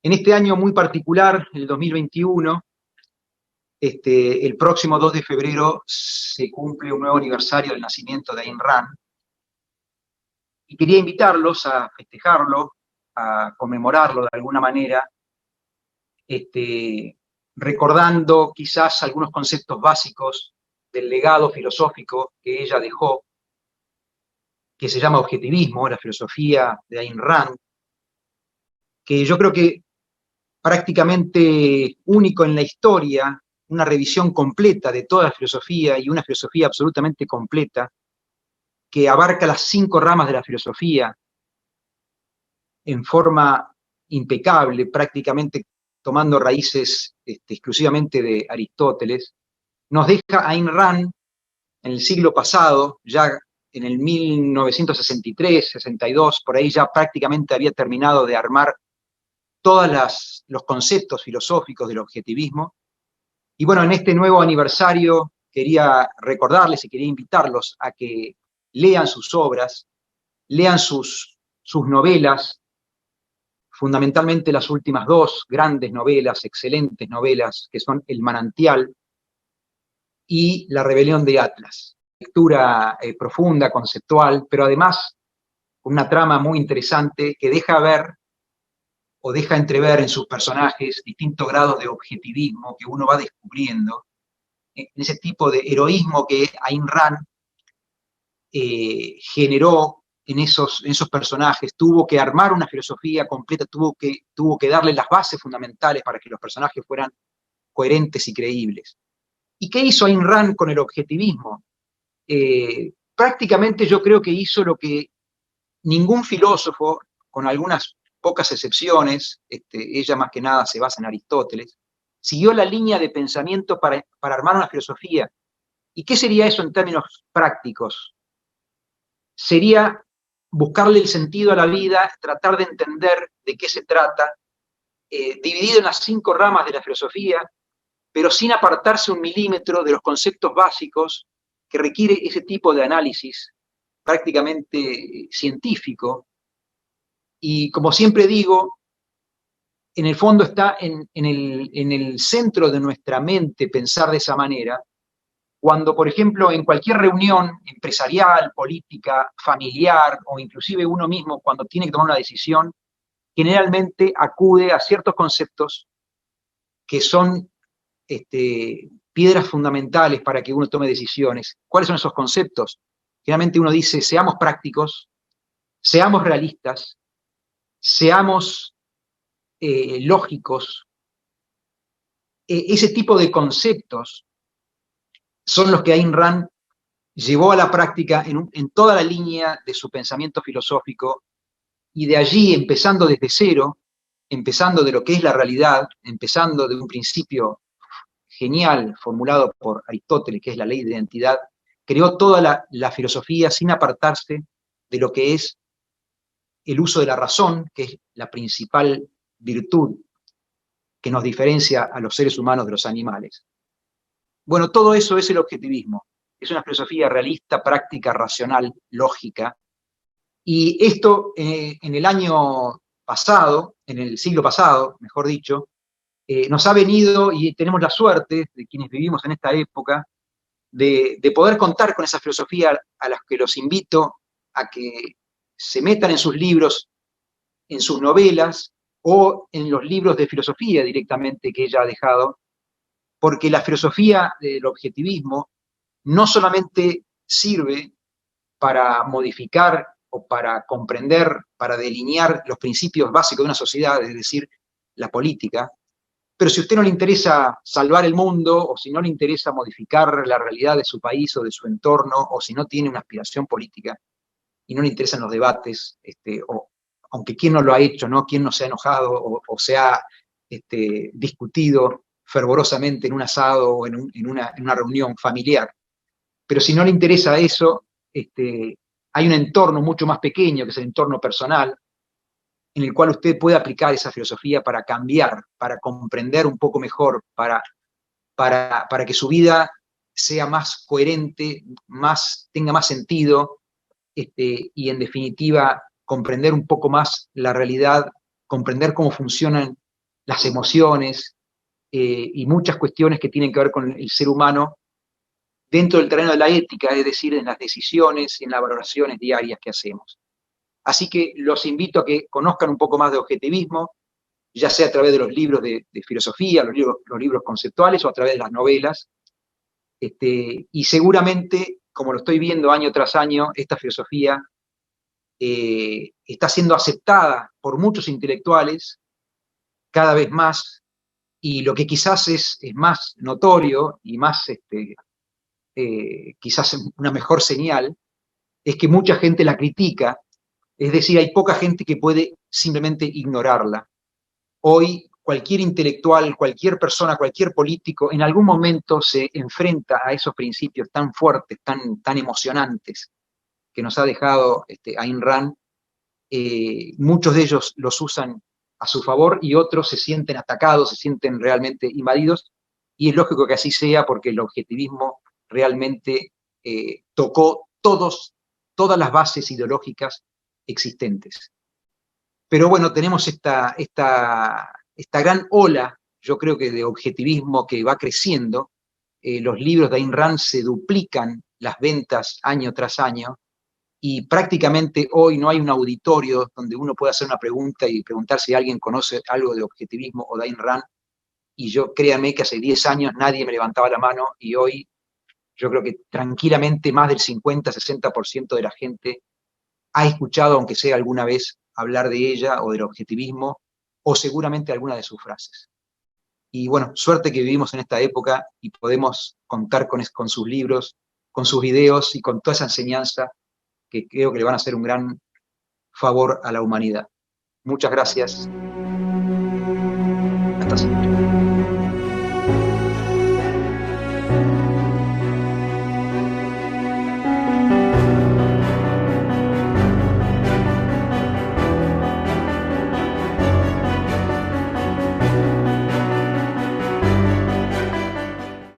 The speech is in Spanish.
En este año muy particular, el 2021, el próximo 2 de febrero se cumple un nuevo aniversario del nacimiento de Ayn Rand, y quería invitarlos a festejarlo, a conmemorarlo de alguna manera, recordando quizás algunos conceptos básicos del legado filosófico que ella dejó, que se llama objetivismo, la filosofía de Ayn Rand, que yo creo que prácticamente único en la historia, una revisión completa de toda la filosofía y una filosofía absolutamente completa que abarca las 5 ramas de la filosofía en forma impecable, prácticamente tomando raíces exclusivamente de Aristóteles. Nos deja Ayn Rand en el siglo pasado, ya en el 1963, 62, por ahí ya prácticamente había terminado de armar todos los conceptos filosóficos del objetivismo. Y bueno, en este nuevo aniversario quería recordarles y quería invitarlos a que lean sus obras, lean sus novelas, fundamentalmente las últimas 2 grandes novelas, excelentes novelas, que son El manantial y La rebelión de Atlas. Lectura profunda, conceptual, pero además una trama muy interesante que deja ver o deja entrever en sus personajes distintos grados de objetivismo que uno va descubriendo, en ese tipo de heroísmo que Ayn Rand generó en esos personajes. Tuvo que armar una filosofía completa, tuvo que darle las bases fundamentales para que los personajes fueran coherentes y creíbles. ¿Y qué hizo Ayn Rand con el objetivismo? Prácticamente yo creo que hizo lo que ningún filósofo, con algunas pocas excepciones, ella más que nada se basa en Aristóteles, siguió la línea de pensamiento para armar una filosofía. ¿Y qué sería eso en términos prácticos? Sería buscarle el sentido a la vida, tratar de entender de qué se trata, dividido en las 5 ramas de la filosofía, pero sin apartarse un milímetro de los conceptos básicos que requiere ese tipo de análisis prácticamente científico. Y como siempre digo, en el fondo está en el centro de nuestra mente pensar de esa manera, cuando, por ejemplo, en cualquier reunión empresarial, política, familiar, o inclusive uno mismo, cuando tiene que tomar una decisión, generalmente acude a ciertos conceptos que son piedras fundamentales para que uno tome decisiones. ¿Cuáles son esos conceptos? Generalmente uno dice, seamos prácticos, seamos realistas, seamos lógicos. Ese tipo de conceptos son los que Ayn Rand llevó a la práctica en toda la línea de su pensamiento filosófico, y de allí, empezando desde cero, empezando de lo que es la realidad, empezando de un principio genial formulado por Aristóteles, que es la ley de identidad, creó toda la filosofía sin apartarse de lo que es el uso de la razón, que es la principal virtud que nos diferencia a los seres humanos de los animales. Bueno, todo eso es el objetivismo. Es una filosofía realista, práctica, racional, lógica. Y esto en el año pasado, en el siglo pasado, mejor dicho, nos ha venido, y tenemos la suerte de quienes vivimos en esta época, de poder contar con esa filosofía a las que los invito a que se metan en sus libros, en sus novelas o en los libros de filosofía directamente que ella ha dejado, porque la filosofía del objetivismo no solamente sirve para modificar o para comprender, para delinear los principios básicos de una sociedad, es decir, la política, pero si a usted no le interesa salvar el mundo, o si no le interesa modificar la realidad de su país o de su entorno, o si no tiene una aspiración política y no le interesan los debates, o aunque quién no lo ha hecho, ¿no? Quién no se ha enojado o se ha discutido fervorosamente en un asado o en una reunión familiar. Pero si no le interesa eso, hay un entorno mucho más pequeño, que es el entorno personal, en el cual usted puede aplicar esa filosofía para cambiar, para comprender un poco mejor, para que su vida sea más coherente, tenga más sentido, y en definitiva comprender un poco más la realidad, comprender cómo funcionan las emociones y muchas cuestiones que tienen que ver con el ser humano dentro del terreno de la ética, es decir, en las decisiones y en las valoraciones diarias que hacemos. Así que los invito a que conozcan un poco más de objetivismo, ya sea a través de los libros de filosofía, los libros conceptuales o a través de las novelas. Y seguramente, como lo estoy viendo año tras año, esta filosofía está siendo aceptada por muchos intelectuales cada vez más, y lo que quizás es más notorio y más, quizás una mejor señal, es que mucha gente la critica, es decir, hay poca gente que puede simplemente ignorarla. Hoy cualquier intelectual, cualquier persona, cualquier político, en algún momento se enfrenta a esos principios tan fuertes, tan emocionantes que nos ha dejado Ayn Rand. Muchos de ellos los usan a su favor y otros se sienten atacados, se sienten realmente invadidos, y es lógico que así sea porque el objetivismo realmente tocó todas las bases ideológicas existentes. Pero bueno, tenemos esta gran ola, yo creo que de objetivismo que va creciendo. Los libros de Ayn Rand se duplican las ventas año tras año, y prácticamente hoy no hay un auditorio donde uno pueda hacer una pregunta y preguntar si alguien conoce algo de objetivismo o de Ayn Rand, y yo créanme que hace 10 años nadie me levantaba la mano, y hoy yo creo que tranquilamente más del 50-60% de la gente ha escuchado, aunque sea alguna vez, hablar de ella o del objetivismo, o seguramente alguna de sus frases. Y bueno, suerte que vivimos en esta época y podemos contar con sus libros, con sus videos y con toda esa enseñanza que creo que le van a hacer un gran favor a la humanidad. Muchas gracias. Hasta siempre.